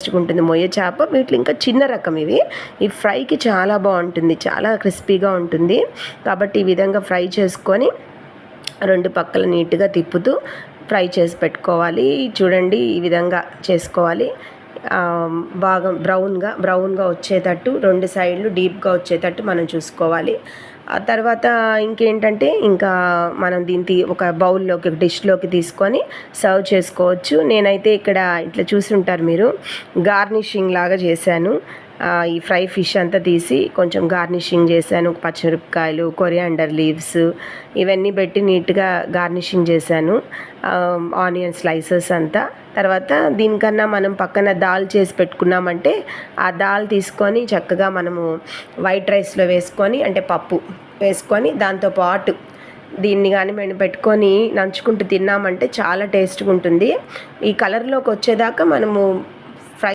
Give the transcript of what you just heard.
టేస్ట్గా ఉంటుంది మొయ్య చేప. వీటిలో ఇంకా చిన్న రకం ఇవి. ఈ ఫ్రైకి చాలా బాగుంటుంది, చాలా క్రిస్పీగా ఉంటుంది. కాబట్టి ఈ విధంగా ఫ్రై చేసుకొని 2 పక్కల నీట్గా తిప్పుతూ ఫ్రై చేసి పెట్టుకోవాలి. చూడండి ఈ విధంగా చేసుకోవాలి. బాగా బ్రౌన్గా వచ్చేటట్టు 2 సైడ్లు డీప్గా వచ్చేటట్టు మనం చూసుకోవాలి. ఆ తర్వాత ఇంకేంటంటే ఇంకా మనం దీన్ని ఒక బౌల్లోకి, ఒక డిష్లోకి తీసుకొని సర్వ్ చేసుకోవచ్చు. నేనైతే ఇక్కడ ఇట్లా చూసి ఉంటారు మీరు, గార్నిషింగ్ లాగా చేశాను. ఈ ఫ్రై ఫిష్ అంతా తీసి కొంచెం గార్నిషింగ్ చేశాను. పచ్చిమిరపకాయలు, కొరియాండర్ లీవ్స్ ఇవన్నీ పెట్టి నీట్గా గార్నిషింగ్ చేశాను. ఆనియన్ స్లైసెస్ అంతా. తర్వాత దీనికన్నా మనం పక్కన దాల్ చేసి పెట్టుకున్నామంటే ఆ దాల్ తీసుకొని చక్కగా మనము వైట్ రైస్లో వేసుకొని, అంటే పప్పు వేసుకొని దాంతోపాటు దీన్ని కానీ మేము పెట్టుకొని నంచుకుంటూ తిన్నామంటే చాలా టేస్ట్గా ఉంటుంది. ఈ కలర్లోకి వచ్చేదాకా మనము